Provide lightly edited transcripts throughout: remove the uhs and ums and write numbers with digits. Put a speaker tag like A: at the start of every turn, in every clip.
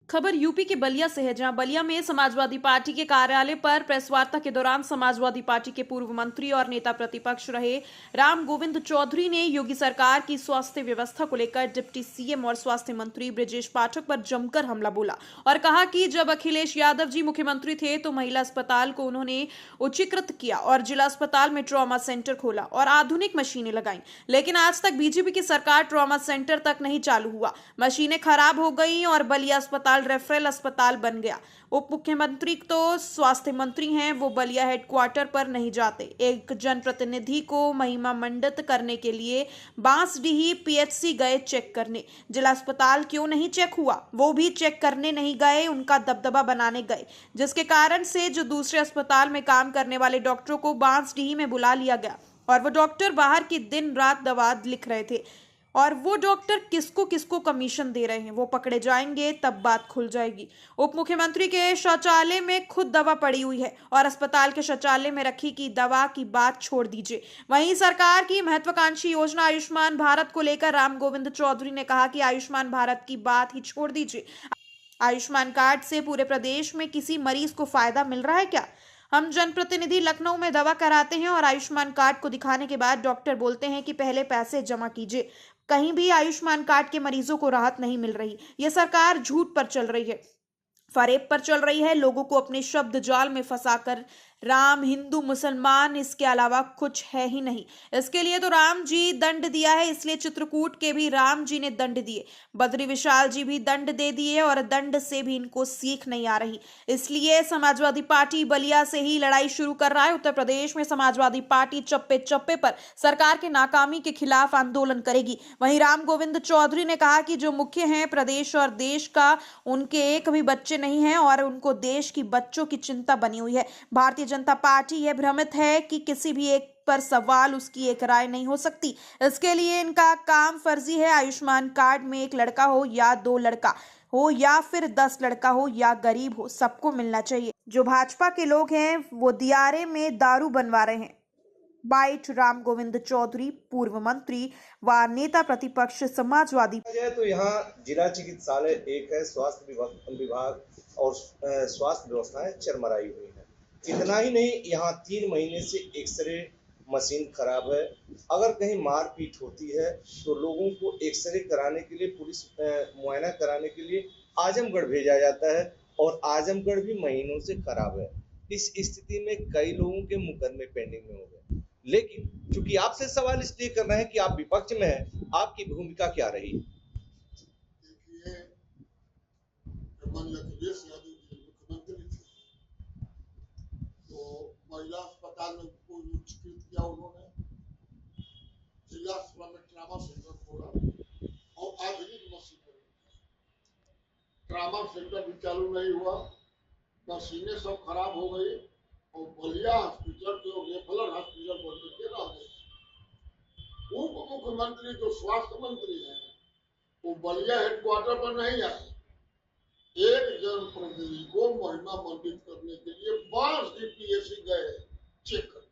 A: खबर यूपी के बलिया से है, जहां बलिया में समाजवादी पार्टी के कार्यालय पर प्रेस वार्ता के दौरान समाजवादी पार्टी के पूर्व मंत्री और नेता प्रतिपक्ष रहे राम गोविंद चौधरी ने योगी सरकार की स्वास्थ्य व्यवस्था को लेकर डिप्टी सीएम और स्वास्थ्य मंत्री ब्रजेश पाठक पर जमकर हमला बोला और कहा कि जब अखिलेश यादव जी मुख्यमंत्री थे तो महिला अस्पताल को उन्होंने उच्चीकृत किया और जिला अस्पताल में ट्रॉमा सेंटर खोला और आधुनिक मशीनें लगाई, लेकिन आज तक बीजेपी की सरकार ट्रॉमा सेंटर तक नहीं चालू हुआ। मशीनें खराब हो गई और बलिया अस्पताल रेफरल अस्पताल बन गया। उप मुख्यमंत्री तो स्वास्थ्य मंत्री हैं, वो बलिया हेडक्वार्टर पर नहीं जाते। एक जनप्रतिनिधि को महिमा मंडित करने के लिए बांसडीही पीएचसी गए चेक करने, जिला अस्पताल क्यों नहीं चेक हुआ, वो भी चेक करने नहीं गए, उनका दबदबा बनाने गए, जिसके कारण से जो दूसरे अस्पताल में काम करने वाले डॉक्टरों को बांसडीही में बुला लिया गया और वो डॉक्टर बाहर की दिन रात दवा लिख रहे थे और वो डॉक्टर किसको किसको कमीशन दे रहे हैं, वो पकड़े जाएंगे तब बात खुल जाएगी। उप मुख्यमंत्री के शौचालय में खुद दवा पड़ी हुई है और अस्पताल के शौचालय में रखी की दवा की बात छोड़ दीजिए। वहीं सरकार की महत्वाकांक्षी योजना आयुष्मान भारत को लेकर राम गोविंद चौधरी ने कहा कि आयुष्मान भारत की बात ही छोड़ दीजिए। आयुष्मान कार्ड से पूरे प्रदेश में किसी मरीज को फायदा मिल रहा है क्या? हम जनप्रतिनिधि लखनऊ में दवा कराते हैं और आयुष्मान कार्ड को दिखाने के बाद डॉक्टर बोलते हैं कि पहले पैसे जमा कीजिए। कहीं भी आयुष्मान कार्ड के मरीजों को राहत नहीं मिल रही। यह सरकार झूठ पर चल रही है, फरेब पर चल रही है, लोगों को अपने शब्द जाल में फंसाकर। राम हिंदू मुसलमान इसके अलावा कुछ है ही नहीं। इसके लिए तो राम जी दंड दिया है, इसलिए चित्रकूट के भी राम जी ने दंड दिए, बद्री विशाल जी भी दंड दे दिए और दंड से भी इनको सीख नहीं आ रही। इसलिए समाजवादी पार्टी बलिया से ही लड़ाई शुरू कर रहा है। उत्तर प्रदेश में समाजवादी पार्टी चप्पे चप्पे पर सरकार के नाकामी के खिलाफ आंदोलन करेगी। वहीं राम गोविंद चौधरी ने कहा कि जो मुख्य हैं प्रदेश और देश का, उनके एक भी बच्चे नहीं हैं और उनको देश की बच्चों की चिंता बनी हुई है। भारतीय जनता पार्टी यह भ्रमित है कि किसी भी एक पर सवाल उसकी एक राय नहीं हो सकती। इसके लिए इनका काम फर्जी है। आयुष्मान कार्ड में एक लड़का हो या दो लड़का हो या फिर 10 लड़का हो या गरीब हो, सबको मिलना चाहिए। जो भाजपा के लोग हैं वो दियारे में दारू बनवा रहे हैं। बाइट राम गोविंद चौधरी, पूर्व मंत्री व नेता प्रतिपक्ष समाजवादी।
B: तो यहाँ जिला चिकित्सालय एक है, स्वास्थ्य विभाग और स्वास्थ्य व्यवस्थाएं चरमराई हुई है। इतना ही नहीं, यहाँ 3 महीने से एक्सरे मशीन खराब है। अगर कहीं मारपीट होती है तो लोगों को एक्सरे कराने के लिए, पुलिस मुआयना कराने के लिए आजमगढ़ भेजा जाता है और आजमगढ़ भी महीनों से खराब है। इस स्थिति में कई लोगों के मुकदमे पेंडिंग में हो गए। लेकिन चूंकि आपसे सवाल इसलिए कर रहे हैं कि आप विपक्ष में हैं, आपकी भूमिका क्या रही?
C: देखिए, अखिलेश यादव जी मुख्यमंत्री थे तो महिला अस्पताल में चिकित्सित किया उन्होंने, जिला अस्पताल में ट्रामा सेंटर खोला और आधुनिक मशीन। ट्रामा सेंटर भी चालू नहीं हुआ, मशीनें सब खराब हो गई और बलिया हॉस्पिटल जो रेफरल हॉस्पिटल बन के रह गए। उप मुख्यमंत्री जो स्वास्थ्य मंत्री हैं वो बलिया हेडक्वार्टर पर नहीं आए। एक जनप्रतिनिधि को महिमा मंडित करने के लिए बांसडीही पीएचसी गए चेक करने।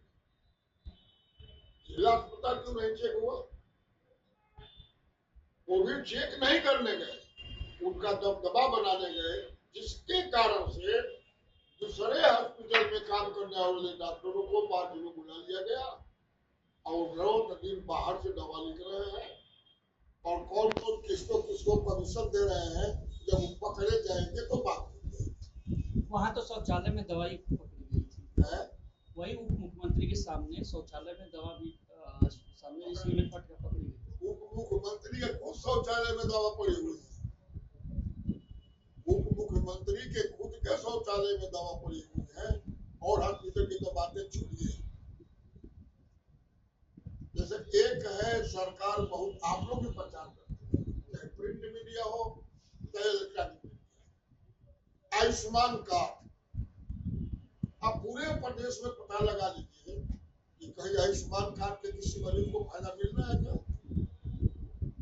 C: जिला अस्पताल क्यों नहीं चेक हुआ? वो भी चेक नहीं करने गए, उनका दबदबा बनाने गए, जिसके कारण से दूसरे हॉस्पिटल में काम करने वाले डॉक्टरों को पार्टी में बुला लिया गया और रोज दिन बाहर से दवा लिख रहे हैं और कौन कौन किसको कमीशन दे रहे हैं। जब पकड़े जाएंगे तो बात।
D: वहाँ तो शौचालय में दवाई पकड़ी गई थी, वही उप मुख्यमंत्री के सामने शौचालय में दवा भी सामने इसी में पकड़ी गई।
C: उप मुख्यमंत्री के खुद शौचालय में दवा पड़ी हुई है। उप मुख्यमंत्री के खुद के शौचालय में दवा पड़ी हुई है और हॉस्पिटल की तो बातें छोड़िए। जैसे एक है, सरकार बहुत आप लोग भी प्रचार करते हैं, चाहे प्रिंट मीडिया हो चाहे इलेक्ट्रॉनिक मीडिया। आयुष्मान कार्ड आप पूरे प्रदेश में पता लगा लीजिए कि कहीं आयुष्मान कार्ड के किसी मरीज को फायदा मिल रहा है क्या?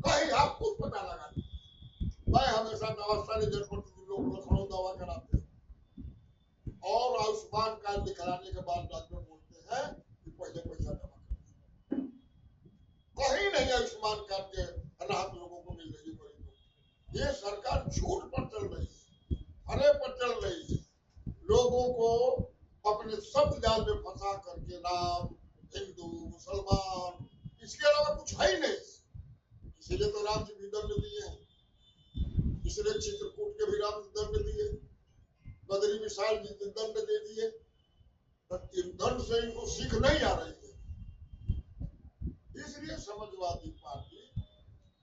C: कहीं आप खुद पता लगा लीजिए। मैं हमेशा नवासानी जनप्रतिनिधि लोग लखनऊ दवा कराते हैं और आयुष्मान कार्ड दिखाने के बाद डॉक्टर बोलते हैं कि पहले पैसा जमा करें। कहीं नहीं आयुष्मान कार्ड के राहत लोगों को मिल रही है। ये सरकार झूठ पर चल रही है। लोगों को अपने शब्द जाल में फंसा करके राम, हिंदू, मुसलमान, इसके अलावा कुछ है ही नहीं। इसीलिए तो राम जी भी दंड दिए हैं, इसलिए चित्रकूट के भी राम दंड दिए, बद्री विशाल जी दंड दे दिए। इन दंड से इनको सीख नहीं आ रही है। इसलिए समाजवादी पार्टी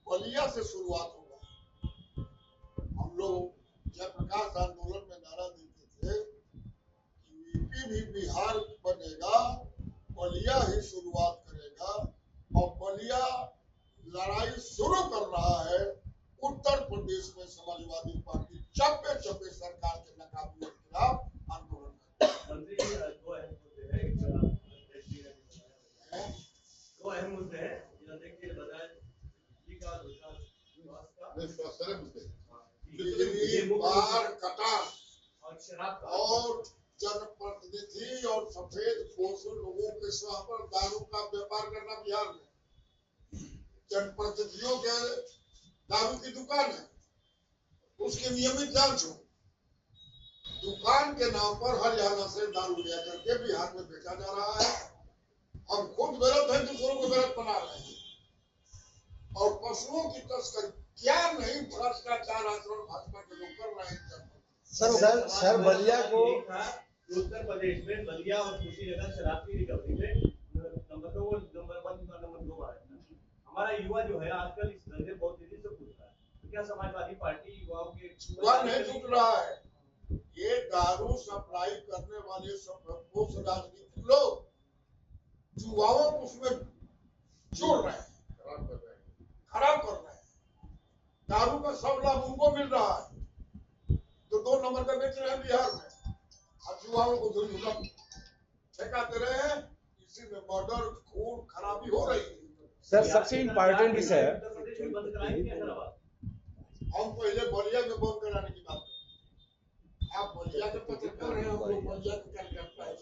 C: बलिया से शुरुआत होगा। हम लोग जयप्रकाश आंदोलन में नारा देते थे कि यूपी भी बिहार बनेगा, बलिया ही शुरुआत करेगा, और बलिया लड़ाई शुरू कर रहा है। उत्तर प्रदेश में समाजवादी पार्टी चप्पे चप्पे सरकार के नाकामियों के खिलाफ आंदोलन
E: मंत्री जी, दो अहम मुद्दे हैं। एक दो अहम मुद्दे हैं जिन्हें देखिए बताया बिजली का, दूसरा स्वास्थ्य का,
C: बिजली, बाढ़, कटान
E: और शराब का।
C: और जनप्रतिनिधि और सफेद पोष लोगों के सह पर दारू का व्यापार करना बिहार में। जनप्रतिनिधियों के दारू की दुकान है, उसकी नियमित जांच हो। दुकान के नाम पर हरियाणा से दारू ले करके बिहार में बेचा जा रहा है। हम खुद गलत है, दूसरों को गलत बना रहे हैं। और पशुओं की तस्करी, क्या नहीं भ्रष्टाचार आचरण भाजपा के लोग कर रहे हैं।
B: सर बलिया को
E: उत्तर प्रदेश में बलिया और कुशीनगर शराब की रिकवरी में नंबर 1 और नंबर 2 है। हमारा युवा जो है आजकल इस धंधे बहुत तेजी से कूद रहा है। तो क्या समाजवादी पार्टी युवाओं के
C: युवा नहीं छूट रहा है। ये दारू सप्लाई करने वाले सब राजनीतिक लोग युवाओं को उसमें जोड़ रहे हैं, खराब कर रहे हैं। दारू का सब लाभ उनको मिल रहा है तो 2 नंबर का बेच रहे हैं बिहार में। अब युवाओं को धुला ठेकाते रहे हैं, इसी में मर्डर, खून खराबी हो रही है।
B: सर सबसे इम्पोर्टेंट विषय है,
E: बंद कराएंगे हैदराबाद।
C: हम पहले बलिया में बंद कराने की बात करते हैं। आप बलिया के पत्रकार हैं, हम लोग बलिया के कार्यकर्ता हैं।